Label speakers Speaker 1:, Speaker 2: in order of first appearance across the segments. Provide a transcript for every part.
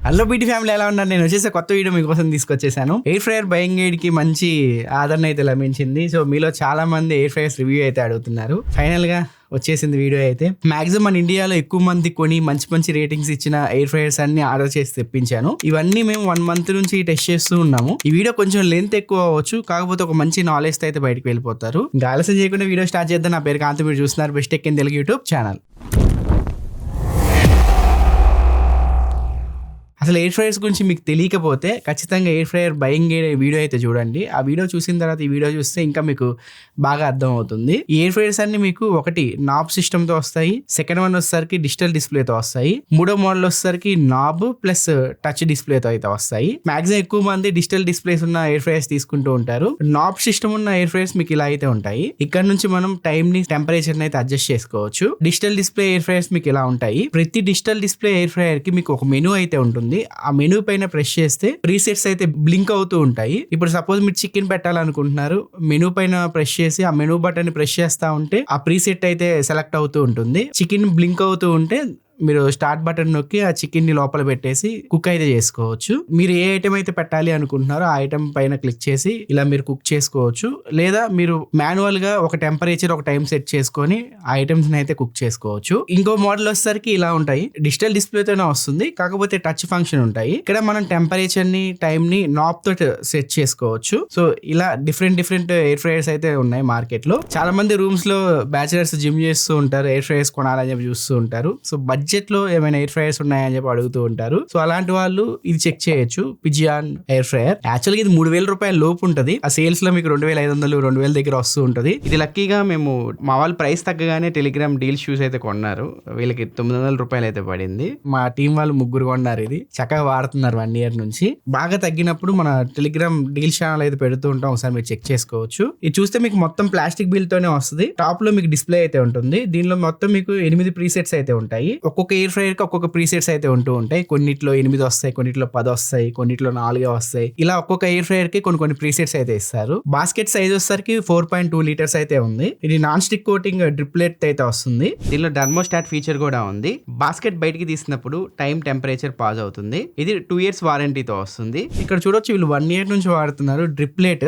Speaker 1: Hello BT family, ఎలా ఉన్నారు? నేను వచ్చేసి కొత్త వీడియో మీకోసం తీసుకొచ్చేసాను. ఎయిర్ ఫ్రైయర్ బయింగ్ గైడ్ కి మంచి ఆదరణ అయితే లభించింది. సో మీలో చాలా మంది ఎయిర్ ఫ్రైయర్స్ రివ్యూ అయితే అడుగుతున్నారు. ఫైనల్ గా వచ్చేసింది వీడియో అయితే. మాక్సిమం మన ఇండియాలో ఎక్కువ మంది కొని మంచి మంచి రేటింగ్స్ ఇచ్చిన ఎయిర్ ఫ్రైయర్స్ అన్ని ఆర్డర్ చేసి తెప్పించాను. ఇవన్నీ మేము 1 month నుంచి టెస్ట్ చేస్తూ ఉన్నాము. ఈ వీడియో కొంచెం లెంత్ ఎక్కువ అవ్వచ్చు, కాకపోతే ఒక మంచి నాలెడ్జ్ తో అయితే బయటకు వెళ్ళిపోతారు. ఇంకా ఆలస్యం చేయకుండా వీడియో స్టార్ట్ చేద్దాం. నా పేరు కాంతి, మీరు చూస్తున్నారు best tech in Telugu YouTube channel. అసలు ఎయిర్ ఫ్రైయర్స్ గురించి మీకు తెలియకపోతే ఖచ్చితంగా ఎయిర్ ఫ్రైయర్ బయింగ్ వీడియో అయితే చూడండి. ఆ వీడియో చూసిన తర్వాత ఈ వీడియో చూస్తే ఇంకా మీకు బాగా అర్థం అవుతుంది. ఈ ఎయిర్ ఫ్రైయర్స్ అన్ని మీకు ఒకటి నాబ్ సిస్టమ్ తో వస్తాయి, సెకండ్ వన్ వచ్చేసరికి డిజిటల్ డిస్ప్లేతో వస్తాయి, మూడో మోడల్ వచ్చేసరికి నాబ్ ప్లస్ టచ్ డిస్ప్లేతో అయితే వస్తాయి. మాక్సిమం ఎక్కువ మంది డిజిటల్ డిస్ప్లేస్ ఉన్న ఎయిర్ ఫ్రైయర్స్ తీసుకుంటూ ఉంటారు. నాబ్ సిస్టమ్ ఉన్న ఎయిర్ ఫ్రైయర్స్ మీకు ఇలా అయితే ఉంటాయి. ఇక్కడ నుంచి మనం టైం ని, టెంపరేచర్ ని అయితే అడ్జస్ట్ చేసుకోవచ్చు. డిజిటల్ డిస్ప్లే ఎయిర్ ఫ్రైయర్స్ మీకు ఇలా ఉంటాయి. ప్రతి డిజిటల్ డిస్ప్లే ఎయిర్ ఫ్రైయర్ కి మీకు ఒక మెనూ అయితే ఉంటుంది. ఆ మెనూ పైన ప్రెస్ చేస్తే ప్రీసెట్స్ అయితే బ్లింక్ అవుతూ ఉంటాయి. ఇప్పుడు సపోజ్ మీరు చికెన్ పెట్టాలనుకుంటున్నారు, మెనూ పైన ప్రెస్ చేసి ఆ మెనూ బటన్ ప్రెస్ చేస్తా ఉంటే ఆ ప్రీసెట్ అయితే సెలెక్ట్ అవుతూ ఉంటుంది. చికెన్ బ్లింక్ అవుతూ ఉంటే మీరు స్టార్ట్ బటన్ నొక్కి ఆ చికెన్ ని లోపల పెట్టేసి కుక్ అయితే చేసుకోవచ్చు. మీరు ఏ ఐటమ్ అయితే పెట్టాలి అనుకుంటున్నారో ఆ ఐటమ్ పైన క్లిక్ చేసి ఇలా మీరు కుక్ చేసుకోవచ్చు. లేదా మీరు మాన్యువల్ గా ఒక టెంపరేచర్, ఒక టైం సెట్ చేసుకొని ఆ ఐటమ్స్ ని అయితే కుక్ చేసుకోవచ్చు. ఇంకో మోడల్ వచ్చేసరికి ఇలా ఉంటాయి. డిజిటల్ డిస్ప్లేతోనే వస్తుంది, కాకపోతే టచ్ ఫంక్షన్ ఉంటాయి. ఇక్కడ మనం టెంపరేచర్ ని, టైం ని నాబ్ తో సెట్ చేసుకోవచ్చు. సో ఇలా డిఫరెంట్ ఎయిర్ ఫ్రైయర్స్ అయితే ఉన్నాయి మార్కెట్ లో. చాలా మంది రూమ్స్ లో బ్యాచిలర్స్ జిమ్ చేస్తూ ఉంటారు, ఎయిర్ ఫ్రైయర్స్ కొనాలని చెప్పి చూస్తూ ఉంటారు. సో బడ్జెట్ లో ఏమైనా ఎయిర్ ఫ్రైయర్స్ ఉన్నాయని చెప్పి అడుగుతూ ఉంటారు. సో అలాంటి వాళ్ళు ఇది చెక్ చేయొచ్చు. పిజియాన్ ఎయిర్ ఫ్రైయర్ యాక్చువల్గా ఇది 3,000 రూపాయల లోపు ఉంటుంది. ఆ సేల్స్ లో మీకు 2,500, 2,000 దగ్గర వస్తూ ఉంటది. ఇది లక్కీగా మేము మా వాళ్ళు ప్రైస్ తగ్గగానే టెలిగ్రామ్ డీల్ షూస్ అయితే కొన్నారు. వీళ్ళకి 900 రూపాయలు అయితే పడింది. మా టీం వాళ్ళు 3 కొన్నారు. ఇది చక్కగా వాడుతున్నారు 1 year నుంచి. బాగా తగ్గినప్పుడు మన టెలిగ్రామ్ డీల్ ఛానల్ అయితే పెడుతూ ఉంటాం, ఒకసారి మీరు చెక్ చేసుకోవచ్చు. ఇది చూస్తే మీకు మొత్తం ప్లాస్టిక్ బిల్ తోనే వస్తుంది. టాప్ లో మీకు డిస్ప్లే అయితే ఉంటుంది. దీనిలో మొత్తం మీకు 8 ప్రీసెట్స్ అయితే ఉంటాయి. ఒక్కొక్క ఎయిర్ ఫ్రైయర్ కి ఒక్కొక్క ప్రీసెట్స్ అయితే ఉంటూ ఉంటాయి. కొన్నిట్లో 8 వస్తాయి, కొన్నిట్లో 10 వస్తాయి, కొన్నిట్లో 4 వస్తాయి. ఇలా ఒక్కొక్క ఎయిర్ ఫ్రైయర్ కి కొన్ని ప్రీసెట్స్ అయితే ఇస్తారు. బాస్కెట్ సైజ్ వచ్చేసరికి 4.2 liters అయితే ఉంది. ఇది నాన్ స్టిక్ కోటింగ్ డ్రిప్లెట్ అయితే వస్తుంది. దీనిలో థర్మోస్టాట్ ఫీచర్ కూడా ఉంది. బాస్కెట్ బయటికి తీసినప్పుడు టైం, టెంపరేచర్ పాజ్ అవుతుంది. ఇది 2 years వారంటీతో వస్తుంది. ఇక్కడ చూడొచ్చు వీళ్ళు 1 year నుంచి వాడుతున్నారు. డ్రిప్లెట్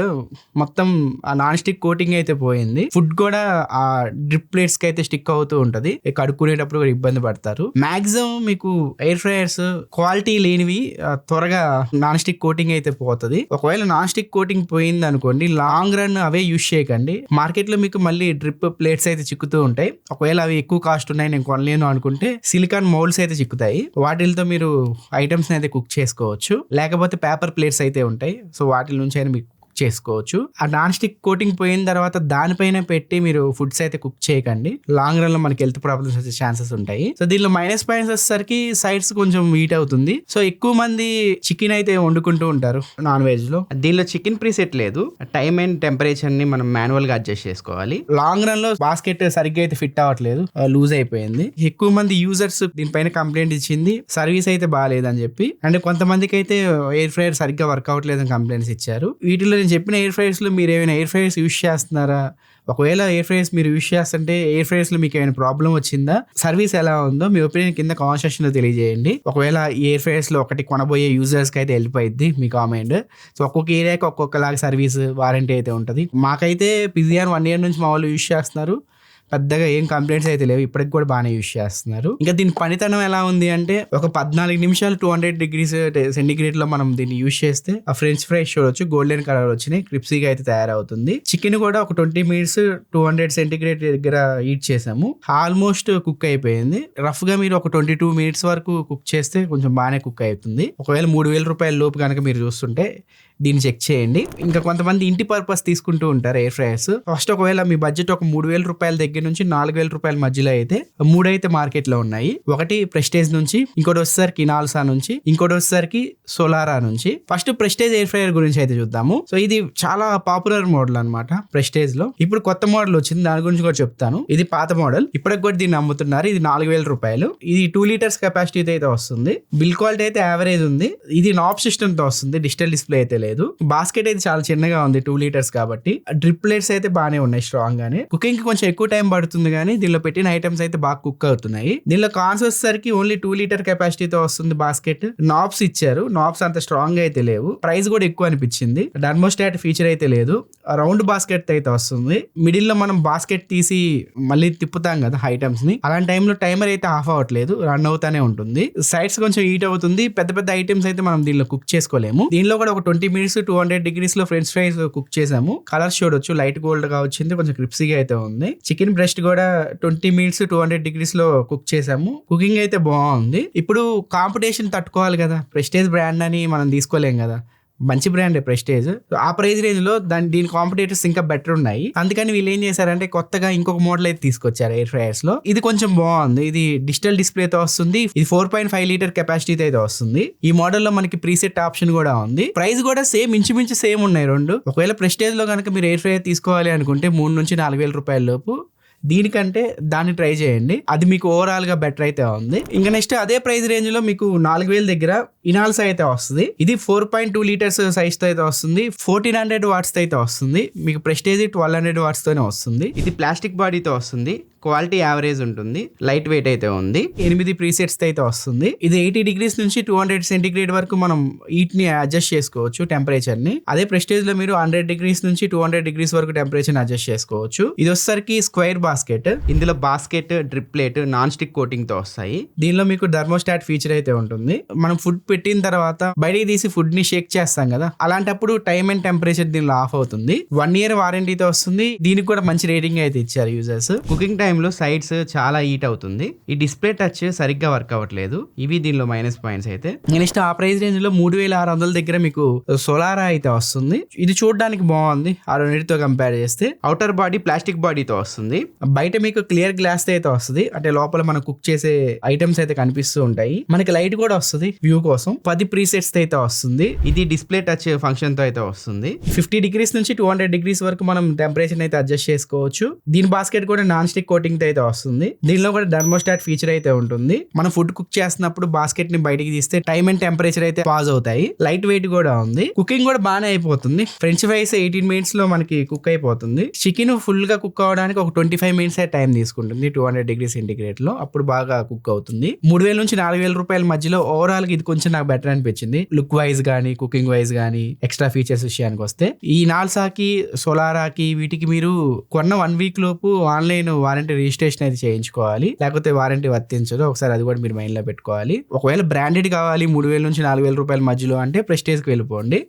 Speaker 1: మొత్తం ఆ నాన్ స్టిక్ కోటింగ్ అయితే పోయింది. ఫుడ్ కూడా ఆ డ్రిప్లెట్స్ కి అయితే స్టిక్ అవుతూ ఉంటది. కడుక్కునేటప్పుడు కూడా ఇబ్బంది పడతారు. మాక్సిమం మీకు ఎయిర్ ఫ్రైయర్స్ క్వాలిటీ లేనివి త్వరగా నాన్ స్టిక్ కోటింగ్ అయితే పోతుంది. ఒకవేళ నాన్ స్టిక్ కోటింగ్ పోయింది అనుకోండి, లాంగ్ రన్ అవే యూజ్ చేయకండి. మార్కెట్ లో మీకు మళ్ళీ డ్రిప్ ప్లేట్స్ అయితే చిక్కుతూ ఉంటాయి. ఒకవేళ అవి ఎక్కువ కాస్ట్ ఉన్నాయి, నేను కొనలేను అనుకుంటే సిలికాన్ మౌల్డ్స్ అయితే చిక్కుతాయి. వాటితో మీరు ఐటమ్స్ అయితే కుక్ చేసుకోవచ్చు. లేకపోతే పేపర్ ప్లేట్స్ అయితే ఉంటాయి. సో వాటి నుంచి అయినా మీకు చేసుకోవచ్చు. ఆ నాన్ స్టిక్ కోటింగ్ పోయిన తర్వాత దానిపైన పెట్టి మీరు ఫుడ్స్ అయితే కుక్ చేయకండి. లాంగ్ రన్ లో మనకి హెల్త్ ప్రాబ్లమ్స్ వచ్చే ఛాన్సెస్ ఉంటాయి. సో దీనిలో మైనస్ పాయింట్స్ వచ్చేసరికి సైడ్స్ కొంచెం హీట్ అవుతుంది. సో ఎక్కువ మంది చికెన్ అయితే వండుకుంటూ ఉంటారు నాన్ వెజ్ లో. దీనిలో చికెన్ ప్రీసెట్ లేదు. టైం అండ్ టెంపరేచర్ ని మనం మాన్యువల్ గా అడ్జస్ట్ చేసుకోవాలి. లాంగ్ రన్ లో బాస్కెట్ సరిగ్గా అయితే ఫిట్ అవ్వట్లేదు, లూజ్ అయిపోయింది. ఎక్కువ మంది యూజర్స్ దీనిపైన కంప్లైంట్ ఇచ్చింది, సర్వీస్ అయితే బాగాలేదని చెప్పి. అండ్ కొంతమందికి అయితే ఎయిర్ ఫ్రైయర్ సరిగ్గా వర్క్ అవ్వట్లేదని కంప్లైంట్స్ ఇచ్చారు. వీటిలో నేను చెప్పిన ఎయిర్ ఫ్రైయర్స్ లో మీరు ఏమైనా ఎయిర్ ఫ్రైయర్స్ యూజ్ చేస్తున్నారా? ఒకవేళ ఎయిర్ ఫ్రైయర్స్ మీరు యూజ్ చేస్తుంటే ఎయిర్ ఫ్రైయర్స్ లో మీకు ఏమైనా ప్రాబ్లం వచ్చిందా, సర్వీస్ ఎలా ఉందో మీ ఒపీనియన్ కింద కామెంట్ సెక్షన్ లో తెలియజేయండి. ఒకవేళ ఎయిర్ ఫ్రైయర్స్ లో ఒకటి కొనబోయే యూజర్స్ కి అయితే వెళ్ళిపోయింది మీ కామెంట్. సో ఒక్కొక్క ఏరియాకి ఒక్కొక్కలాగా సర్వీస్, వారంటీ అయితే ఉంటుంది. మాకైతే పిజియాన్ 1 year నుంచి మా వాళ్ళు యూజ్ చేస్తున్నారు. పెద్దగా ఏం కంప్లైంట్స్ అయితే లేవు. ఇప్పటికి కూడా బాగానే యూజ్ చేస్తున్నారు. ఇంకా దీని పనితనం ఎలా ఉంది అంటే, ఒక 14 నిమిషాలు 200 degrees సెంటిగ్రేడ్ లో మనం దీన్ని యూజ్ చేస్తే ఆ ఫ్రెంచ్ ఫ్రైస్ చూడొచ్చు, గోల్డెన్ కలర్ వచ్చినాయి, క్రిప్సీగా అయితే తయారవుతుంది. చికెన్ కూడా ఒక 20 minutes 200 సెంటిగ్రేడ్ దగ్గర హీట్ చేసాము. ఆల్మోస్ట్ కుక్ అయిపోయింది. రఫ్ గా మీరు ఒక 22 minutes వరకు కుక్ చేస్తే కొంచెం బాగానే కుక్ అవుతుంది. ఒకవేళ 3,000 రూపాయల లోపు కనుక మీరు చూస్తుంటే దీన్ని చెక్ చేయండి. ఇంకా కొంతమంది ఇంటి పర్పస్ తీసుకుంటూ ఉంటారు ఎయిర్ ఫ్రైయర్స్. ఫస్ట్ ఒకవేళ మీ బడ్జెట్ ఒక 3,000 రూపాయల దగ్గర నుంచి 4,000 రూపాయల మధ్యలో అయితే 3 అయితే మార్కెట్ లో ఉన్నాయి. ఒకటి ప్రెస్టేజ్ నుంచి, ఇంకోటి వచ్చేసరికి ఇనాల్సా నుంచి, ఇంకోటి వచ్చేసరికి సోలారా నుంచి. ఫస్ట్ ప్రెస్టేజ్ ఎయిర్ ఫ్రైయర్ గురించి అయితే చూద్దాము. సో ఇది చాలా పాపులర్ మోడల్ అన్నమాట ప్రెస్టేజ్ లో. ఇప్పుడు కొత్త మోడల్ వచ్చింది, దాని గురించి కూడా చెప్తాను. ఇది పాత మోడల్, ఇప్పటికి కూడా దీన్ని అమ్ముతున్నారు. ఇది 4,000 రూపాయలు. ఇది 2 liters కెపాసిటీ అయితే వస్తుంది. బిల్ క్వాలిటీ అయితే యావరేజ్ ఉంది. ఇది నాబ్ సిస్టమ్ తో వస్తుంది, డిజిటల్ డిస్ప్లే అయితే లేదు. బాస్కెట్ అయితే చాలా చిన్నగా ఉంది, 2 liters కాబట్టి. డ్రిప్ ప్లేట్స్ అయితే బాగానే ఉన్నాయి, స్ట్రాంగ్ గానే. కుకింగ్ కి కొంచెం ఎక్కువ టైం టైం పడుతుంది కానీ దీనిలో పెట్టిన ఐటమ్స్ అయితే బాగా కుక్ అవుతున్నాయి. దీనిలో కాన్స్ వచ్చేసరికి ఓన్లీ 2 లీటర్ కెపాసిటీతో వస్తుంది బాస్కెట్. నాబ్స్ ఇచ్చారు, నాబ్స్ అంత స్ట్రాంగ్ అయితే లేవు, ప్రైస్ కూడా ఎక్కువ అనిపించింది. థర్మోస్టాట్ ఫీచర్ అయితే లేదు. రౌండ్ బాస్కెట్ అయితే వస్తుంది. మిడిల్ లో మనం బాస్కెట్ తీసి మళ్ళీ తిప్పుతాం కదా ఐటమ్స్ ని, అలాంటి టైంలో టైమర్ అయితే ఆఫ్ అవ్వట్లేదు, రన్ అవుతానే ఉంటుంది. సైడ్స్ కొంచెం హీట్ అవుతుంది. పెద్ద పెద్ద ఐటమ్స్ అయితే మనం దీనిలో కుక్ చేసుకోలేము. దీనిలో కూడా ఒక 20 minutes 200 degrees లో ఫ్రెంచ్ ఫ్రైస్ కుక్ చేసాము. కలర్స్ చూడొచ్చు, లైట్ గోల్డ్ గా వచ్చింది, కొంచెం క్రిప్సీగా అయితే ఉంది. చికెన్ బ్రెస్ట్ కూడా 20 minutes 200 degrees లో కుక్ చేసాము. కుకింగ్ అయితే బాగుంది. ఇప్పుడు కాంపిటీషన్ తట్టుకోవాలి కదా, ప్రెస్టేజ్ బ్రాండ్ అని మనం తీసుకోలేం కదా, మంచి బ్రాండ్ ప్రెస్టేజ్. ఆ ప్రైస్ రేంజ్ లో దీని కాంపిటేటర్స్ ఇంకా బెటర్ ఉన్నాయి. అందుకని వీళ్ళు ఏం చేశారంటే కొత్తగా ఇంకొక మోడల్ అయితే తీసుకొచ్చారు ఎయిర్ ఫ్రైయర్స్ లో. ఇది కొంచెం బాగుంది. ఇది డిజిటల్ డిస్ప్లే తో వస్తుంది. ఇది 4.5 లీటర్ కెపాసిటీ అయితే వస్తుంది. ఈ మోడల్ లో మనకి ప్రీసెట్ ఆప్షన్ కూడా ఉంది. ప్రైస్ కూడా సేమ్, ఇంచుమించు సేమ్ ఉన్నాయి రెండు. ఒకవేళ ప్రెస్టేజ్ లో కనుక మీరు ఎయిర్ ఫ్రైయర్ తీసుకోవాలి అనుకుంటే 3 నుంచి 4,000 రూపాయల లోపు. దీనికంటే దాన్ని ట్రై చేయండి, అది మీకు ఓవరాల్ గా బెటర్ అయితే ఉంది. ఇంకా నెక్స్ట్ అదే ప్రైస్ రేంజ్ లో మీకు 4,000 దగ్గర ఇనాల్సా అయితే వస్తుంది. ఇది 4.2 లీటర్స్ సైజ్ తో అయితే వస్తుంది. 1400 watts తో అయితే వస్తుంది. మీకు ప్రెస్టేజ్ 1200 watts తోనే వస్తుంది. ఇది ప్లాస్టిక్ బాడీతో వస్తుంది. క్వాలిటీ యావరేజ్ ఉంటుంది, లైట్ వెయిట్ అయితే ఉంది. 8 ప్రీసెట్స్ అయితే వస్తుంది. ఇది 80 degrees నుంచి 200 centigrade వరకు మనం హీట్ ని అడ్జస్ట్ చేసుకోవచ్చు, టెంపరేచర్ ని. అదే ప్రెస్టేజ్ లో మీరు 100 degrees నుంచి 200 degrees వరకు టెంపరేచర్ అడ్జస్ట్ చేసుకోవచ్చు. ఇది వచ్చేసరికి స్క్వేర్ బాస్కెట్. ఇందులో basket, drip plate, non stick coating తో వస్తాయి. దీనిలో మీకు థర్మోస్టాట్ ఫీచర్ అయితే ఉంటుంది. మనం ఫుడ్ పెట్టిన తర్వాత బయటికి తీసి ఫుడ్ ని షేక్ చేస్తాం కదా, అలాంటప్పుడు టైమ్ అండ్ టెంపరేచర్ దీనిలో ఆఫ్ అవుతుంది. 1 year వారంటీతో వస్తుంది. దీనికి కూడా మంచి రేటింగ్ అయితే ఇచ్చారు యూజర్స్. కుకింగ్ టైమ్ లో సైడ్స్ చాలా హీట్ అవుతుంది. ఈ డిస్ప్లే టచ్ సరిగ్గా వర్క్ అవ్వట్లేదు. ఇవి దీనిలో మైనస్ పాయింట్స్ అయితే. నెక్స్ట్ ఆ ప్రైస్ రేంజ్ లో 3,600 దగ్గర మీకు సోలారా అయితే వస్తుంది. ఇది చూడడానికి బాగుంది ఆ రెండింటితో కంపేర్ చేస్తే. అవుటర్ బాడీ ప్లాస్టిక్ బాడీతో వస్తుంది. బయట మీకు క్లియర్ గ్లాస్ అయితే వస్తుంది, అంటే లోపల మనం కుక్ చేసే ఐటమ్స్ అయితే కనిపిస్తూ ఉంటాయి. మనకి లైట్ కూడా వస్తుంది వ్యూ కోసం. 10 ప్రీసెట్స్ అయితే వస్తుంది. ఇది డిస్ప్లే టచ్ ఫంక్షన్ తో అయితే వస్తుంది. 50 degrees నుంచి 200 degrees వరకు మనం టెంపరేచర్ అయితే అడ్జస్ట్ చేసుకోవచ్చు. దీని బాస్కెట్ కూడా నాన్ స్టిక్ కోటింగ్ అయితే వస్తుంది. దీనిలో కూడా థర్మోస్టాట్ ఫీచర్ అయితే ఉంటుంది. మనం ఫుడ్ కుక్ చేస్తున్నప్పుడు బాస్కెట్ ని బయటికి తీస్తే టైమ్ అండ్ టెంపరేచర్ అయితే పాజ్ అవుతాయి. లైట్ వెయిట్ కూడా ఉంది. కుకింగ్ కూడా బాగానే అయిపోతుంది. ఫ్రెంచ్ ఫ్రైస్ 18 minutes లో మనకి కుక్ అయిపోతుంది. చికెన్ ఫుల్ గా కుక్ అవడానికి ఒక 25 minutes టైం తీసుకుంటుంది 200 degrees centigrade లో. అప్పుడు బాగా కుక్ అవుతుంది. 3,000 నుంచి 4,000 రూపాయల మధ్యలో ఓవరాల్ గా ఇది కొంచెం నాకు బెటర్ అనిపించింది. లుక్ వైజ్ గానీ, కుకింగ్ వైజ్ గానీ, ఎక్స్ట్రా ఫీచర్స్ విషయానికి వస్తే. ఈ నాల్సాకి, సోలారాకి వీటికి మీరు కొన్న 1 week లోపు ఆన్లైన్ వారంటీ రిజిస్ట్రేషన్ అయితే చేయించుకోవాలి, లేకపోతే వారంటీ వర్తించదు. ఒకసారి అది కూడా మీరు మైండ్ లో పెట్టుకోవాలి. ఒకవేళ బ్రాండెడ్ కావాలి 3,000 నుంచి 4,000 రూపాయల మధ్యలో అంటే ప్రెస్టేజ్కి వెళ్ళిపోండి.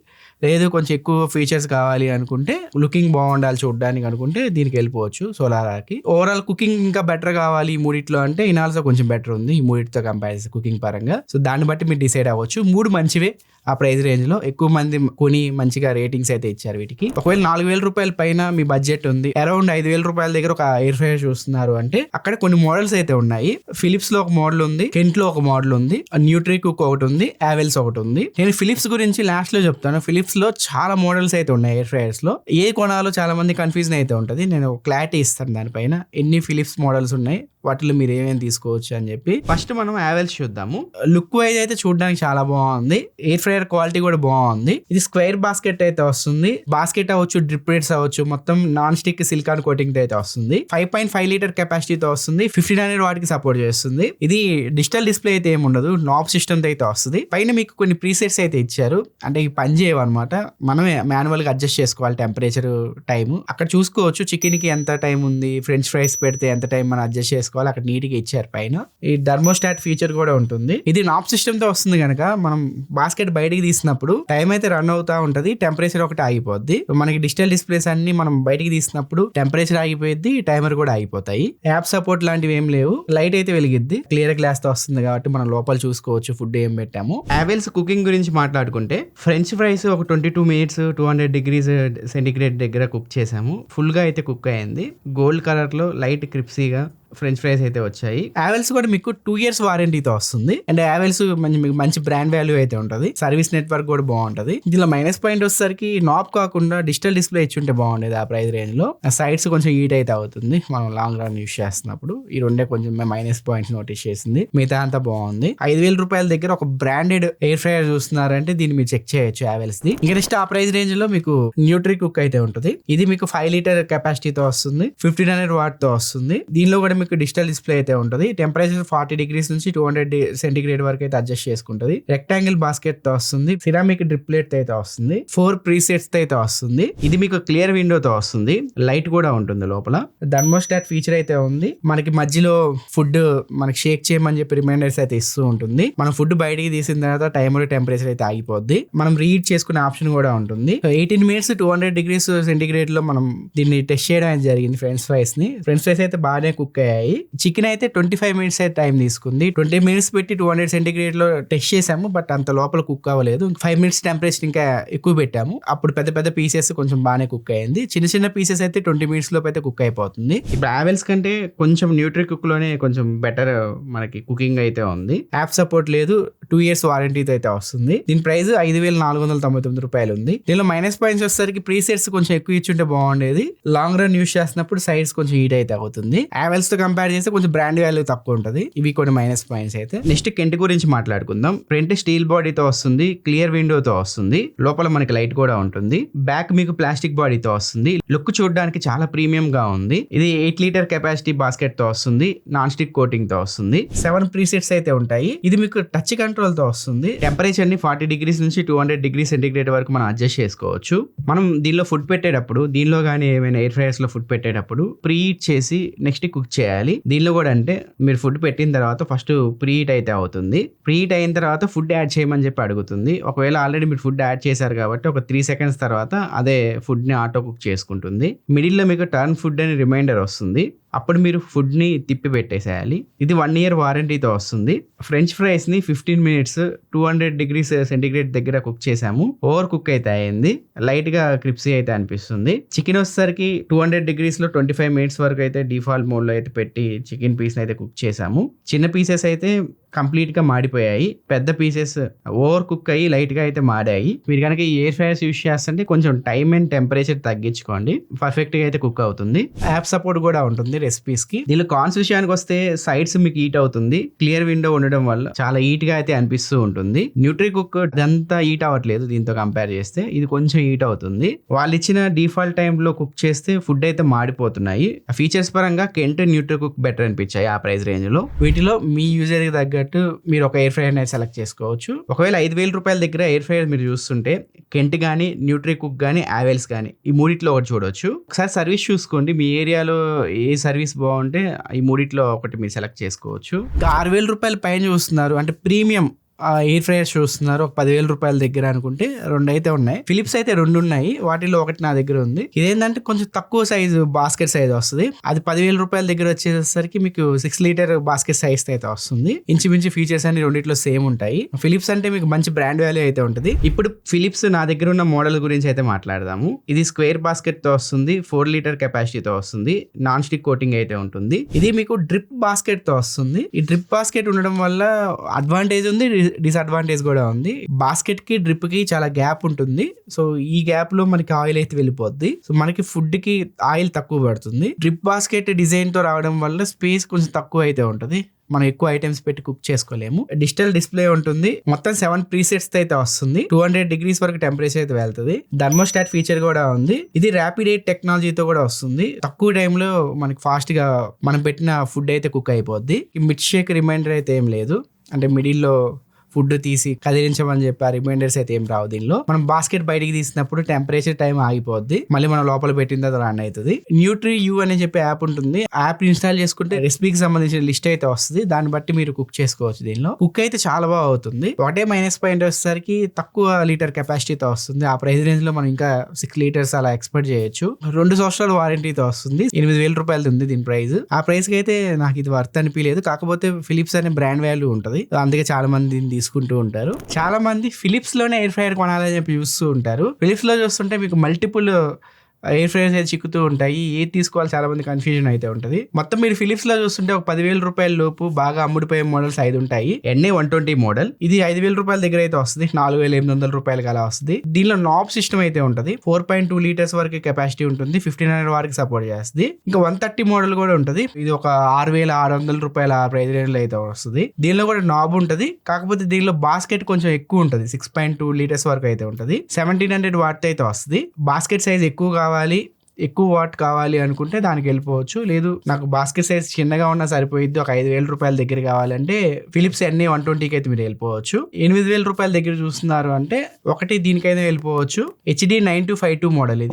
Speaker 1: లేదు కొంచెం ఎక్కువ ఫీచర్స్ కావాలి అనుకుంటే, లుకింగ్ బాగుండాలి చూడడానికి అనుకుంటే దీనికి వెళ్ళిపోవచ్చు సోలారాకి. ఓవరాల్ కుకింగ్ ఇంకా బెటర్ కావాలి ఈ మూడిట్లో అంటే ఇనాల్సో కొంచెం బెటర్ ఉంది ఈ మూడితో కంపారిజన్ కుకింగ్ పరంగా. సో దాన్ని బట్టి మీరు డిసైడ్ అవ్వచ్చు. 3 మంచివే ఆ ప్రైస్ రేంజ్ లో. ఎక్కువ మంది కొని మంచిగా రేటింగ్స్ అయితే ఇచ్చారు వీటికి. ఒకవేళ 4,000 రూపాయల పైన మీ బడ్జెట్ ఉంది, అరౌండ్ 5,000 రూపాయల దగ్గర ఒక ఎయిర్ ఫ్రైయర్ చూస్తున్నారు అంటే అక్కడ కొన్ని మోడల్స్ అయితే ఉన్నాయి. ఫిలిప్స్ లో ఒక మోడల్ ఉంది, కెంట్ లో ఒక మోడల్ ఉంది, న్యూట్రీ కుక్ ఒకటి ఉంది, యావెల్స్ ఒకటి ఉంది. నేను ఫిలిప్స్ గురించి లాస్ట్ లో చెప్తాను. ఫిలిప్స్ లో చాలా మోడల్స్ అయితే ఉన్నాయి ఎయిర్ ఫ్రైయర్స్ లో. ఏ కొనాలో చాలా మంది కన్ఫ్యూజన్ అయితే ఉంటది. నేను క్లారిటీ ఇస్తాను దానిపైన, ఎన్ని ఫిలిప్స్ మోడల్స్ ఉన్నాయి, వాటిలో మీరు ఏమేమి తీసుకోవచ్చు అని చెప్పి. ఫస్ట్ మనం యావెల్స్ చూద్దాము. లుక్ వైజ్ అయితే చూడడానికి చాలా బాగుంది. ఎయిర్ ఫ్రైయర్ క్వాలిటీ కూడా బాగుంది. ఇది స్క్వేర్ బాస్కెట్ అయితే వస్తుంది. బాస్కెట్ అవ్వచ్చు, డ్రిప్ ప్లేట్స్ అవ్వచ్చు, మొత్తం నాన్ స్టిక్ సిలికాన్ కోటింగ్ అయితే వస్తుంది. 5.5 లీటర్ కెపాసిటీతో వస్తుంది. 1500 వాట్ కి సపోర్ట్ చేస్తుంది. ఇది డిజిటల్ డిస్ప్లే అయితే ఏమి ఉండదు, నాబ్ సిస్టమ్ అయితే వస్తుంది. పైన మీకు కొన్ని ప్రీసెట్స్ అయితే ఇచ్చారు, అంటే ఈ పని చేయవన్నమాట. మనమే మాన్యువల్ గా అడ్జస్ట్ చేసుకోవాలి టెంపరేచర్, టైం. అక్కడ చూసుకోవచ్చు చికెన్ కి ఎంత టైం ఉంది, ఫ్రెంచ్ ఫ్రైస్ పెడితే ఎంత టైం మనం అడ్జస్ట్ చేసుకోవాలి, అక్కడ నీట్ గా ఇచ్చారు. పైన ఈ థర్మోస్టాట్ ఫీచర్ కూడా ఉంటుంది. ఇది నాబ్ సిస్టమ్ తో వస్తుంది కనుక మనం బాస్కెట్ బయటికి తీసినప్పుడు టైం అయితే రన్ అవుతా ఉంటది, టెంపరేచర్ ఒకటి ఆగిపోద్ది. మనకి డిజిటల్ డిస్ప్లేస్ అన్ని మనం బయటికి తీసినప్పుడు టెంపరేచర్ ఆగిపోయింది, టైమర్ కూడా ఆగిపోతాయి. యాప్ సపోర్ట్ లాంటివి ఏం లేవు. లైట్ అయితే వెలిగిద్ది, క్లియర్ గ్లాస్ తో వస్తుంది కాబట్టి మనం లోపల చూసుకోవచ్చు ఫుడ్ ఏం పెట్టాము. యావెల్స్ కుకింగ్ గురించి మాట్లాడుకుంటే ఫ్రెంచ్ ఫ్రైస్ ఒక 22 minutes 200 degrees centigrade దగ్గర కుక్ చేసాము. ఫుల్ గా అయితే కుక్ అయింది. గోల్డ్ కలర్ లో లైట్ క్రిప్సీగా ఫ్రెంచ్ ఫ్రైస్ అయితే వచ్చాయి. యావెల్స్ కూడా మీకు 2 years వారంటీతో వస్తుంది. అండ్ యావెల్స్ మీకు మంచి బ్రాండ్ వాల్యూ అయితే ఉంటుంది. సర్వీస్ నెట్వర్క్ కూడా బాగుంటది. దీనిలో మైనస్ పాయింట్ వచ్చేసరికి నాబ్ కాకుండా డిజిటల్ డిస్ప్లే ఇచ్చుంటే బాగుండేది ఆ ప్రైస్ రేంజ్ లో. సైడ్స్ కొంచెం హీట్ అయితే అవుతుంది మనం లాంగ్ రన్ యూస్ చేస్తున్నప్పుడు. ఈ రెండే కొంచెం మైనస్ పాయింట్స్ నోటీస్ చేసింది. మిగతా అంతా బాగుంది. 5,000 రూపాయల దగ్గర ఒక బ్రాండెడ్ ఎయిర్ ఫ్రైయర్ చూస్తున్నారంటే దీన్ని మీరు చెక్ చేయొచ్చు యావెల్స్ ది. ఇంకా నెక్స్ట్ ఆ ప్రైస్ రేంజ్ లో మీకు న్యూట్రీ కుక్ అయితే ఉంటుంది. ఇది మీకు 5 లీటర్ కెపాసిటీతో వస్తుంది. 1500 వాట్ తో వస్తుంది. దీనిలో కూడా మీకు డిజిటల్ డిస్ప్లే అయితే ఉంటుంది. టెంపరేచర్ 40 degrees నుంచి 200 సెంటిగ్రేడ్ వరకు అయితే అడ్జస్ట్ చేసుకుంటది. రెక్టాంగిల్ బాస్కెట్ తో వస్తుంది. సిరామిక్ డ్రిప్లెట్ అయితే వస్తుంది. 4 ప్రీసెట్స్ అయితే వస్తుంది. ఇది మీకు క్లియర్ విండో తో వస్తుంది. లైట్ కూడా ఉంటుంది లోపల. థర్మోస్టాట్ ఫీచర్ అయితే ఉంది. మనకి మధ్యలో ఫుడ్ మనకి షేక్ చేయమని చెప్పి రిమైండర్స్ అయితే ఇస్తూ ఉంటుంది. మనం ఫుడ్ బయటికి తీసిన తర్వాత టైమర్ టెంపరేచర్ అయితే ఆగిపోద్ది. మనం రీడ్ చేసుకునే ఆప్షన్ కూడా ఉంటుంది. 18 minutes 200 degrees సెంటిగ్రేడ్ లో మనం దీన్ని టెస్ట్ చేయడం అయితే జరిగింది. ఫ్రెంచ్ ఫ్రైస్ అయితే బాగానే కుక్ అయ్యాయి. చికెన్ అయితే 25 minutes అయితే టైం తీసుకుంది. 20 minutes పెట్టి 200 సెంటిగ్రేడ్ లో టెస్ట్ చేసాము. బట్ అంత లోపల కుక్ అవ్వలేదు. 5 minutes టెంపరేచర్ ఇంకా ఎక్కువ పెట్టాము. అప్పుడు పెద్ద పెద్ద పీసెస్ కొంచెం బాగానే కుక్ అయ్యింది. చిన్న చిన్న పీసెస్ అయితే 20 minutes లోపు అయితే కుక్ అయిపోతుంది. ఇప్పుడు యావెల్స్ కంటే కొంచెం న్యూట్రీ కుక్ లోనే కొంచెం బెటర్ మనకి కుకింగ్ అయితే ఉంది. యాప్ సపోర్ట్ లేదు. 2 years వారంటీతో అయితే వస్తుంది. దీని ప్రైస్ 5,499 రూపాయలు ఉంది. దీనిలో మైనస్ పాయింట్స్ వచ్చేసరికి ప్రీసెట్స్ కొంచెం ఎక్కువ ఇచ్చుంటే బాగుండేది. లాంగ్ రన్ యూస్ చేస్తున్నప్పుడు సైడ్స్ కొంచెం హీట్ అయితే అవుతుంది. యావెల్స్ తో కంపేర్ చేస్తే కొంచెం బ్రాండ్ వాల్యూ తక్కువ ఉంటుంది. ఇవి కొన్ని మైనస్ పాయింట్స్ అయితే. నెక్స్ట్ కెంట్ గురించి మాట్లాడుకుందాం. ఫ్రంట్ స్టీల్ బాడీతో వస్తుంది. క్లియర్ విండోతో వస్తుంది. లోపల మనకి లైట్ కూడా ఉంటుంది. బ్యాక్ మీకు ప్లాస్టిక్ బాడీతో వస్తుంది. లుక్ చూడడానికి చాలా ప్రీమియం గా ఉంది. ఇది 8 లీటర్ కెపాసిటీ బాస్కెట్ తో వస్తుంది. నాన్ స్టిక్ కోటింగ్ తో వస్తుంది. 7 ప్రీసెట్స్ అయితే ఉంటాయి. ఇది మీకు టచ్ కంట్రోల్ తో వస్తుంది. టెంపరేచర్ ని 40 degrees నుంచి 200 degrees సెంటిగ్రేడ్ వరకు మనం అడ్జస్ట్ చేసుకోవచ్చు. మనం దీనిలో ఫుడ్ పెట్టేటప్పుడు, దీనిలో కానీ ఏమైనా ఎయిర్ ఫ్రైయర్స్ లో ఫుడ్ పెట్టేటప్పుడు ప్రీ హీట్ చేసి నెక్స్ట్ కుక్ చేయాలి. దీనిలో కూడా అంటే మీరు ఫుడ్ పెట్టిన తర్వాత ఫస్ట్ ప్రీ హీట్ అయితే అవుతుంది. ప్రీ హీట్ అయిన తర్వాత ఫుడ్ యాడ్ చేయమని చెప్పి అడుగుతుంది. ఒకవేళ ఆల్రెడీ మీరు ఫుడ్ యాడ్ చేశారు కాబట్టి ఒక 3 seconds తర్వాత అదే ఫుడ్ ని ఆటో కుక్ చేసుకుంటుంది. మిడిల్ లో మీకు టర్న్ ఫుడ్ అని రిమైండర్ వస్తుంది. అప్పుడు మీరు ఫుడ్ ని తిప్పి పెట్టేసేయాలి. ఇది 1 year వారంటీతో వస్తుంది. ఫ్రెంచ్ ఫ్రైస్ ని 15 minutes 200 degrees సెంటిగ్రేడ్ దగ్గర కుక్ చేసాము. ఓవర్ కుక్ అయితే అయింది. లైట్ గా క్రిప్సీ అయితే అనిపిస్తుంది. చికెన్ వచ్చేసరికి 200 degrees లో 25 minutes వరకు అయితే డిఫాల్ట్ మోడ్ లో అయితే పెట్టి చికెన్ పీస్ అయితే కుక్ చేసాము. చిన్న పీసెస్ అయితే కంప్లీట్ గా మాడిపోయాయి. పెద్ద పీసెస్ ఓవర్ కుక్ అయ్యి లైట్ గా అయితే మాడాయి. మీరు కనుక ఈ ఎయిర్ ఫ్రైయర్స్ యూస్ చేస్తుంటే కొంచెం టైం అండ్ టెంపరేచర్ తగ్గించుకోండి. పర్ఫెక్ట్ గా అయితే కుక్ అవుతుంది. యాప్ సపోర్ట్ కూడా ఉంటుంది రెసిపీస్ కి. దీనిలో కాన్స్ విషయానికి వస్తే సైడ్స్ మీకు హీట్ అవుతుంది. క్లియర్ విండో ఉండడం వల్ల చాలా హీట్ గా అయితే అనిపిస్తూ ఉంటుంది. న్యూట్రీ కుక్ అదంతా హీట్ అవ్వట్లేదు దీంతో కంపేర్ చేస్తే. ఇది కొంచెం హీట్ అవుతుంది. వాళ్ళు ఇచ్చిన డిఫాల్ట్ టైమ్ లో కుక్ చేస్తే ఫుడ్ అయితే మాడిపోతున్నాయి. ఫీచర్స్ పరంగా కెంట్ న్యూట్రీ కుక్ బెటర్ అనిపించాయి ఆ ప్రైస్ రేంజ్ లో. వీటిలో మీ యూజర్ కి తగ్గట్టు మీరు ఒక ఎయిర్ ఫ్రైయర్ అనేది సెలెక్ట్ చేసుకోవచ్చు. ఒకవేళ 5,000 రూపాయల దగ్గర ఎయిర్ ఫ్రైయర్ మీరు చూస్తుంటే కెంట్ గానీ, న్యూట్రీ కుక్ గానీ, యావెల్స్ గానీ ఈ మూడిట్లో ఒకటి చూడొచ్చు. ఒకసారి సర్వీస్ చూసుకోండి. మీ ఏరియాలో ఏ సర్వీస్ బాగుంటే ఈ మూడిట్లో ఒకటి మీరు సెలెక్ట్ చేసుకోవచ్చు. 6,000 రూపాయల పైన చూస్తున్నారు అంటే ప్రీమియం ఎయిర్ ఫ్రైయర్స్ చూస్తున్నారు. ఒక 10,000 రూపాయల దగ్గర అనుకుంటే 2 అయితే ఉన్నాయి. ఫిలిప్స్ అయితే 2 ఉన్నాయి. వాటిలో ఒకటి నా దగ్గర ఉంది. ఇదేంటంటే కొంచెం తక్కువ సైజు బాస్కెట్ సైజ్ వస్తుంది. అది 10,000 రూపాయల దగ్గర వచ్చేసరికి మీకు 6 లీటర్ బాస్కెట్ సైజ్ అయితే వస్తుంది. ఇంచుమించు ఫీచర్స్ అన్ని రెండిట్లో సేమ్ ఉంటాయి. ఫిలిప్స్ అంటే మీకు మంచి బ్రాండ్ వాల్యూ అయితే ఉంటుంది. ఇప్పుడు ఫిలిప్స్ నా దగ్గర ఉన్న మోడల్ గురించి అయితే మాట్లాడదాము. ఇది స్క్వేర్ బాస్కెట్ తో వస్తుంది. 4 లీటర్ కెపాసిటీతో వస్తుంది. నాన్ స్టిక్ కోటింగ్ అయితే ఉంటుంది. ఇది మీకు డ్రిప్ బాస్కెట్ తో వస్తుంది. ఈ డ్రిప్ బాస్కెట్ ఉండడం వల్ల అడ్వాంటేజ్ ఉంది, డిసడ్వాంటేజ్ కూడా ఉంది. బాస్కెట్ కి డ్రిప్ కి చాలా గ్యాప్ ఉంటుంది. సో ఈ గ్యాప్ లో మనకి ఆయిల్ అయితే వెళ్ళిపోద్ది. సో మనకి ఫుడ్ కి ఆయిల్ తక్కువ పడుతుంది. డ్రిప్ బాస్కెట్ డిజైన్ తో రావడం వల్ల స్పేస్ కొంచెం తక్కువ అయితే ఉంటది. మనం ఎక్కువ ఐటమ్స్ పెట్టి కుక్ చేసుకోలేము. డిజిటల్ డిస్ప్లే ఉంటుంది. మొత్తం 7 ప్రీసెట్స్ అయితే వస్తుంది. 200 degrees వరకు టెంపరేచర్ అయితే వెళ్తుంది. థర్మోస్టాట్ ఫీచర్ కూడా ఉంది. ఇది ర్యాపిడ్ ఎయిట్ టెక్నాలజీతో కూడా వస్తుంది. తక్కువ టైంలో మనకి ఫాస్ట్ గా మనం పెట్టిన ఫుడ్ అయితే కుక్ అయిపోద్ది. మిడ్ షేక్ రిమైండర్ అయితే ఏం లేదు. అంటే మిడిల్ లో ఫుడ్ తీసి కదిలించమని చెప్పి ఆ రిమైండర్స్ అయితే ఏం రావు దీనిలో. మనం బాస్కెట్ బయటికి తీసినప్పుడు టెంపరేచర్ టైం ఆగిపోద్ది. మళ్ళీ మనం లోపల పెట్టిన తర్వాత రన్ అవుతుంది. న్యూట్రీ యూ అని చెప్పి యాప్ ఉంటుంది. యాప్ ఇన్స్టాల్ చేసుకుంటే రెసిపీకి సంబంధించిన లిస్ట్ అయితే వస్తుంది. దాన్ని బట్టి మీరు కుక్ చేసుకోవచ్చు. దీనిలో కుక్ అయితే చాలా బాగా అవుతుంది. ఒకటే మైనస్ పాయింట్ వచ్చేసరికి తక్కువ లీటర్ కెపాసిటీతో వస్తుంది. ఆ ప్రైస్ రేంజ్ లో మనం ఇంకా 6 liters అలా ఎక్స్పెక్ట్ చేయొచ్చు. 2 సంవత్సరాల వారంటీతో వస్తుంది. 8,000 రూపాయలు ఉంది దీని ప్రైస్. ఆ ప్రైస్ కి అయితే నాకు ఇది వర్త్ అనిపించలేదు. కాకపోతే ఫిలిప్స్ అనే బ్రాండ్ వాల్యూ ఉంటుంది. అందుకే చాలా మంది తీసుకుంటూ ఉంటారు. చాలా మంది ఫిలిప్స్ లోనే ఎయిర్ ఫ్రైయర్ కొనాలని చెప్పి చూస్తూ ఉంటారు. ఫిలిప్స్ లో చూస్తుంటే మీకు మల్టిపుల్ ఎయిర్ ఫ్రైయర్స్ అయితే చిక్కుతూ ఉంటాయి. ఏది తీసుకోవాలి చాలా మంది కన్ఫ్యూజన్ అయితే ఉంటుంది. మొత్తం మీరు ఫిలిప్స్ లో చూస్తుంటే ఒక 10,000 రూపాయల లోపు బాగా అమ్ముడిపోయే మోడల్స్ 5 ఉంటాయి. NA120 మోడల్ ఇది 5,000 రూపాయల దగ్గర అయితే వస్తుంది. 4,800 రూపాయలకి అలా వస్తుంది. దీనిలో నాబ్ సిస్టమ్ అయితే ఉంటుంది. 4.2 లీటర్స్ వరకు కెపాసిటీ ఉంటుంది. 1500 వరకు సపోర్ట్ చేస్తుంది. ఇంకా 130 మోడల్ కూడా ఉంటుంది. ఇది ఒక 6,600 రూపాయల ప్రైస్ రేంజ్ లో అయితే వస్తుంది. దీనిలో కూడా నాబ్ ఉంటుంది. కాకపోతే దీనిలో బాస్కెట్ కొంచెం ఎక్కువ ఉంటుంది. 6.2 లీటర్స్ వరకు అయితే ఉంటుంది. 1700 వాట్ అయితే వస్తుంది. బాస్కెట్ సైజ్ ఎక్కువ కావాలి, ఎక్కువ వాట్ కావాలి అనుకుంటే దానికి వెళ్ళిపోవచ్చు. లేదు నాకు బాస్కెట్ సైజ్ చిన్నగా ఉన్నా సరిపోయిద్ది, ఒక 5,000 రూపాయల దగ్గర కావాలంటే ఫిలిప్స్ NA120కి అయితే మీరు వెళ్ళిపోవచ్చు. 8,000 రూపాయల దగ్గర చూస్తున్నారు అంటే ఒకటి దీనికైతే వెళ్ళిపోవచ్చు. HD9252 మోడల్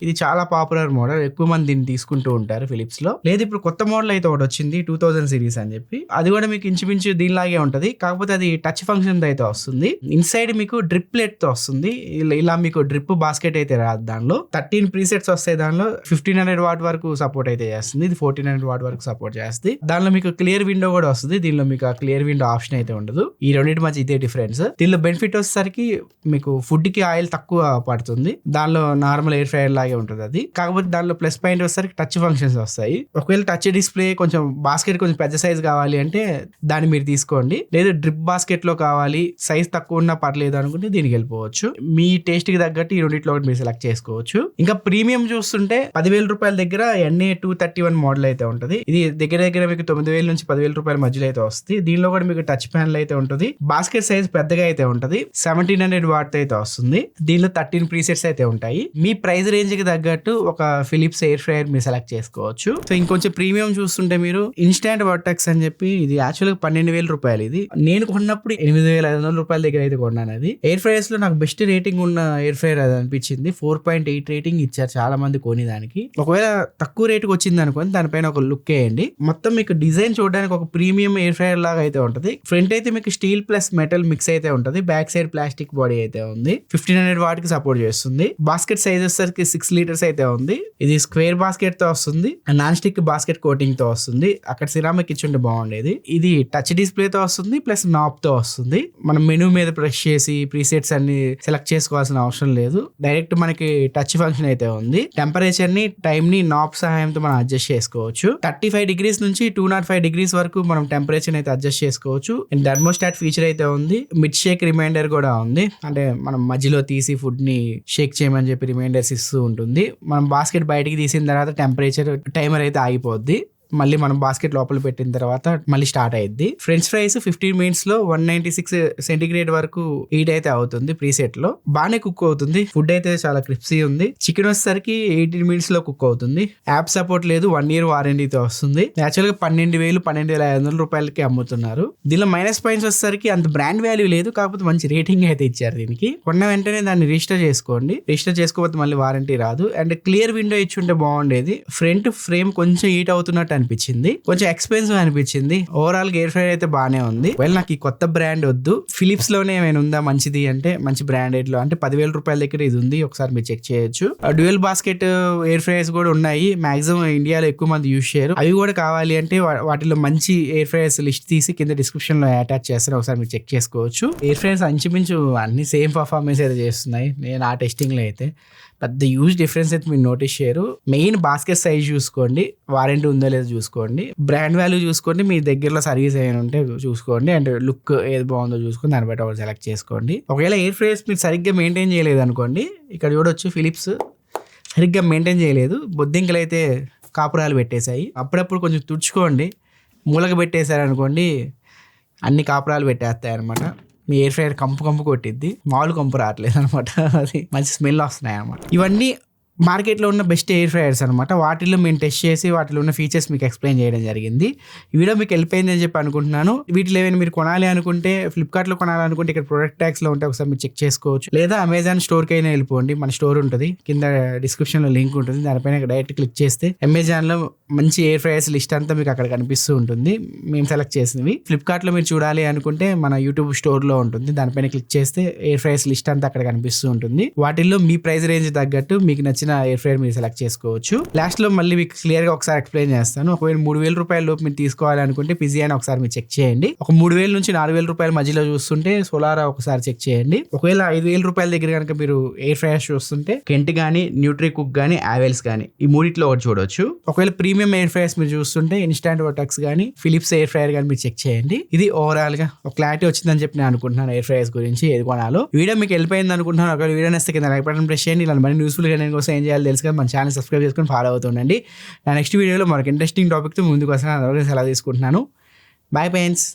Speaker 1: ఇది చాలా పాపులర్ మోడల్. ఎక్కువ మంది దీన్ని తీసుకుంటూ ఉంటారు ఫిలిప్స్ లో. లేదు ఇప్పుడు కొత్త మోడల్ అయితే ఒకటి వచ్చింది 2000 సిరీస్ అని చెప్పి. అది కూడా మీకు ఇంచుమించు దీనిలాగే ఉంటది. కాకపోతే అది టచ్ ఫంక్షన్ అయితే వస్తుంది. ఇన్సైడ్ మీకు డ్రిప్ ప్లేట్ తో వస్తుంది. ఇలా మీకు డ్రిప్ బాస్కెట్ అయితే రాదు. దానిలో 13 ప్రీసెట్స్ వస్తాయి. దానిలో 1500 వాట్ వరకు సపోర్ట్ అయితే చేస్తుంది. ఇది 1400 వాట్ వరకు సపోర్ట్ చేస్తుంది. దానిలో మీకు క్లియర్ విండో కూడా వస్తుంది. దీనిలో మీకు ఆ క్లియర్ విండో ఆప్షన్ అయితే ఉండదు. ఈ రెండింటి మధ్య ఇదే డిఫరెన్స్. దీనిలో బెనిఫిట్ వచ్చేసరికి మీకు ఫుడ్ కి ఆయిల్ తక్కువ పడుతుంది. దానిలో నార్మల్ ఎయిర్ ఫ్రైయర్ లాగే ఉంటుంది అది. కాకపోతే దానిలో ప్లస్ పాయింట్ వచ్చేసరికి టచ్ ఫంక్షన్స్ వస్తాయి. ఒకవేళ టచ్ డిస్ప్లే కొంచెం బాస్కెట్ కొంచెం పెద్ద సైజ్ కావాలి అంటే దాన్ని మీరు తీసుకోండి. లేదు డ్రిప్ బాస్కెట్ లో కావాలి, సైజ్ తక్కువ ఉన్నా పర్లేదు అనుకుంటే దీనికి వెళ్ళిపోవచ్చు. మీ టేస్ట్ కి తగ్గట్టు ఈ రెండిట్లో ఒకటి మీరు సెలెక్ట్ చేసుకోవచ్చు. ఇంకా ప్రీమియం చూస్తుంటే 10,000 రూపాయల దగ్గర NA231 మోడల్ అయితే ఉంటుంది. ఇది దగ్గర దగ్గర మీకు 9,000 నుంచి 10,000 రూపాయల మధ్యలో అయితే వస్తుంది. దీనిలో కూడా మీకు టచ్ ప్యానల్ అయితే ఉంటుంది. బాస్కెట్ సైజ్ పెద్దగా అయితే ఉంటుంది. 1700 వాట్ అయితే వస్తుంది. దీనిలో 13 ప్రీసెట్స్ అయితే ఉంటాయి. మీ ప్రైస్ రేంజ్ కి తగ్గట్టు ఒక ఫిలిప్స్ ఎయిర్ ఫ్రైయర్ మీరు సెలెక్ట్ చేసుకోవచ్చు. సో ఇంకొంచెం ప్రీమియం చూస్తుంటే మీరు ఇన్స్టాంట్ వర్టెక్స్ అని చెప్పి ఇది యాక్చువల్గా 12,000 రూపాయలు. ఇది నేను కొన్నప్పుడు 8,500 రూపాయల దగ్గర అయితే కొన్నాను. అది ఎయిర్ ఫ్రైయర్స్ లో నాకు బెస్ట్ రేటింగ్ ఉన్న ఎయిర్ ఫ్రైయర్ అది అనిపించింది. 4.8 రేటింగ్ ఇచ్చారు చాలా మంది కొనేదానికి. ఒకవేళ తక్కువ రేటుకి వచ్చింది అనుకోండి దానిపైన ఒక లుక్ వేయండి. మొత్తం మీకు డిజైన్ చూడడానికి ఒక ప్రీమియం ఎయిర్ ఫ్రైయర్ లాగా అయితే ఉంటుంది. ఫ్రంట్ అయితే మీకు స్టీల్ ప్లస్ మెటల్ మిక్స్ అయితే ఉంటుంది. బ్యాక్ సైడ్ ప్లాస్టిక్ బాడీ అయితే ఉంది. 1500 వాట్ కి సపోర్ట్ చేస్తుంది. బాస్కెట్ సైజ్ వచ్చేసరికి 6 లీటర్స్ అయితే ఉంది. ఇది స్క్వేర్ బాస్కెట్ తో వస్తుంది. నాన్ స్టిక్ బాస్కెట్ కోటింగ్ తో వస్తుంది. అక్కడ సిరామిక్ ఇచ్చుంటే బాగుండేది. ఇది టచ్ డిస్ప్లే తో వస్తుంది ప్లస్ నాబ్ తో వస్తుంది. మనం మెనూ మీద ప్రెస్ చేసి ప్రీసెట్స్ అన్ని సెలెక్ట్ చేసుకోవాల్సిన అవసరం లేదు. డైరెక్ట్ మనకి టచ్ ఫంక్షన్ అయితే ఉంది. టెంపరేచర్ ని టైం ని నాబ్ సహాయంతో మనం అడ్జస్ట్ చేసుకోవచ్చు. 35 డిగ్రీస్ నుంచి 205 డిగ్రీస్ వరకు మనం టెంపరేచర్ అయితే అడ్జస్ట్ చేసుకోవచ్చు. థర్మోస్టాట్ ఫీచర్ అయితే ఉంది. మిడ్ షేక్ రిమైండర్ కూడా ఉంది. అంటే మనం మధ్యలో తీసి ఫుడ్ ని షేక్ చేయమని చెప్పి రిమైండర్స్ ఇస్తూ ఉంటుంది. మనం బాస్కెట్ బయటికి తీసిన తర్వాత టెంపరేచర్ టైమర్ అయితే ఆగిపోద్ది. మళ్ళీ మనం బాస్కెట్ లోపల పెట్టిన తర్వాత మళ్ళీ స్టార్ట్ అయ్యిద్ది. ఫ్రెంచ్ ఫ్రైస్ 15 మినిట్స్ లో 196 సెంటిగ్రేడ్ వరకు హీట్ అయితే అవుతుంది. ప్రీసెట్ లో బాగానే కుక్ అవుతుంది. ఫుడ్ అయితే చాలా క్రిస్పీ ఉంది. చికెన్ వచ్చేసరికి 18 మినిట్స్ లో కుక్ అవుతుంది. యాప్ సపోర్ట్ లేదు. 1 year వారంటీతో వస్తుంది. యాక్చువల్ గా 12,500 రూపాయలకి అమ్ముతున్నారు. దీనిలో మైనస్ పాయింట్స్ వచ్చేసరికి అంత బ్రాండ్ వాల్యూ లేదు. కాకపోతే మంచి రేటింగ్ అయితే ఇచ్చారు దీనికి. కొన్న వెంటనే దాన్ని రిజిస్టర్ చేసుకోండి. రిజిస్టర్ చేసుకోకపోతే మళ్ళీ వారంటీ రాదు. అండ్ క్లియర్ విండో ఇచ్చుంటే బాగుండేది. ఫ్రంట్ ఫ్రేమ్ కొంచెం హీట్ అవుతున్నట్టు అనిపించింది. కొంచెం ఎక్స్పెన్సివ్ అనిపించింది. ఓవరాల్ ఎయిర్ ఫ్రైయర్ అయితే బానే ఉంది. నాకు ఈ కొత్త బ్రాండ్ వద్దు, ఫిలిప్స్ లోనే ఏమైనా ఉందా మంచిది అంటే మంచి బ్రాండెడ్ లో అంటే 10,000 రూపాయల దగ్గర ఇది ఉంది. ఒకసారి మీరు చెక్ చేయొచ్చు. డ్యూయల్ బాస్కెట్ ఎయిర్ ఫ్రైయర్స్ కూడా ఉన్నాయి. మాక్సిమం ఇండియాలో ఎక్కువ మంది యూజ్ చేయరు. అవి కూడా కావాలి అంటే వాటిలో మంచి ఎయిర్ ఫ్రైయర్స్ లిస్ట్ తీసి కింద డిస్క్రిప్షన్ లో అటాచ్ చేస్తారు. ఒకసారి మీరు చెక్ చేసుకోవచ్చు. ఎయిర్ ఫ్రైయర్స్ అంచుమించు అన్ని సేమ్ పర్ఫార్మెన్స్ అయితే చేస్తున్నాయి. నేను ఆ టెస్టింగ్ లో అయితే పెద్ద యూజ్ డిఫరెన్స్ అయితే మీరు నోటీస్ చేయరు. మెయిన్ బాస్కెట్ సైజ్ చూసుకోండి, వారంటీ ఉందో లేదో చూసుకోండి, బ్రాండ్ వాల్యూ చూసుకోండి, మీ దగ్గరలో సర్వీస్ ఏమైనా ఉంటే చూసుకోండి, అండ్ లుక్ ఏది బాగుందో చూసుకొని దాన్ని బట్టి ఒకటి సెలెక్ట్ చేసుకోండి. ఒకవేళ ఎయిర్ ఫ్రైయర్స్ మీరు సరిగ్గా మెయింటైన్ చేయలేదు అనుకోండి, ఇక్కడ చూడొచ్చు ఫిలిప్స్ సరిగ్గా మెయింటైన్ చేయలేదు. బొద్దింకలు అయితే కాపురాలు పెట్టేశాయి. అప్పుడప్పుడు కొంచెం తుడుచుకోండి. మూలక పెట్టేశారనుకోండి అన్ని కాపురాలు పెట్టేస్తాయి అనమాట. మీ ఎయిర్ ఫ్రైయర్ కంపు కొట్టిద్ది. మామూలు కంపు రావట్లేదు అనమాట. అది మంచి స్మెల్ వస్తున్నాయి అనమాట. ఇవన్నీ మార్కెట్లో ఉన్న బెస్ట్ ఎయిర్ ఫ్రైయర్స్ అనమాట. వాటిలో మేము టెస్ట్ చేసి వాటిలో ఉన్న ఫీచర్స్ మీకు ఎక్స్ప్లెయిన్ చేయడం జరిగింది. ఈ వీడియో మీకు హెల్ప్ అయిందని చెప్పి అనుకుంటున్నాను. వీటిలో ఏమైనా మీరు కొనాలి అనుకుంటే, ఫ్లిప్కార్ట్లో కొనాలనుకుంటే ఇక్కడ ప్రొడక్ట్ ట్యాగ్స్లో ఉంటే ఒకసారి మీరు చెక్ చేసుకోవచ్చు. లేదా అమెజాన్ స్టోర్కి అయినా వెళ్ళిపోండి. మన స్టోర్ ఉంటుంది, కింద డిస్క్రిప్షన్లో లింక్ ఉంటుంది. దానిపైన డైరెక్ట్ క్లిక్ చేస్తే అమెజాన్లో మంచి ఎయిర్ ఫ్రైయర్స్ లిస్ట్ అంతా మీకు అక్కడ కనిపిస్తూ ఉంటుంది. మేము సెలెక్ట్ చేసినవి. ఫ్లిప్కార్ట్లో మీరు చూడాలి అనుకుంటే మన యూట్యూబ్ స్టోర్లో ఉంటుంది. దానిపైన క్లిక్ చేస్తే ఎయిర్ ఫ్రైయర్స్ లిస్ట్ అంతా అక్కడ కనిపిస్తూ ఉంటుంది. వాటిల్లో మీ ప్రైస్ రేంజ్ తగ్గట్టు మీకు నచ్చిన నచ్చిన ఎయిర్ ఫ్రైయర్ మీరు సెలెక్ట్ చేసుకోవచ్చు. లాస్ట్ లో మళ్ళీ మీకు క్లియర్ గా ఒకసారి ఎక్స్ప్లెయిన్ చేస్తాను. ఒకవేళ 3,000 రూపాయల లోపు మీరు తీసుకోవాలనుకుంటే పిజియాని ఒకసారి మీరు చెక్ చేయండి. ఒక 3,000 నుంచి 4,000 రూపాయల మధ్యలో చూస్తుంటే సోలారా ఒకసారి చెక్ చేయండి. ఒకవేళ 5,000 రూపాయల దగ్గర కనుక మీరు ఎయిర్ ఫ్రైయర్ చూస్తుంటే కెంట్ గానీ, న్యూట్రీ కుక్ గానీ, ఆవెల్స్ గానీ ఈ మూడిట్లో ఒకటి చూడొచ్చు. ఒకవేళ ప్రీమియం ఎయిర్ ఫ్రైయర్స్ మీరు చూస్తుంటే ఇన్స్టాంట్ వర్టెక్స్ గానీ, ఫిలిప్స్ ఎయిర్ ఫ్రైయర్ గానీ మీరు చెక్ చేయండి. ఇది ఓవరాల్ గా ఒక క్లారిటీ వచ్చిందని చెప్పి నేను అనుకుంటున్నాను ఎయిర్ ఫ్రైయర్స్ గురించి ఏది కొనాలో. వీడియో మీకు వెళ్ళిపోయింది అనుకుంటున్నాను. ఒకవేళ వీడియో నచ్చితే కింద లైక్ బటన్ ప్రెస్ చేయండి. ఇలా మరి న్యూస్ఫుల్ గా కోసం ఏం చేయాలి తెలుసు కదా, మన ఛానల్ సబ్స్క్రైబ్ చేసుకొని ఫాలో అవుతుండండి. నా నెక్స్ట్ వీడియోలో మనకి ఇంట్రెస్టింగ్ టాపిక్ తో ముందుకు వస్తాను. సెలవు తీసుకుంటున్నాను. Bye friends.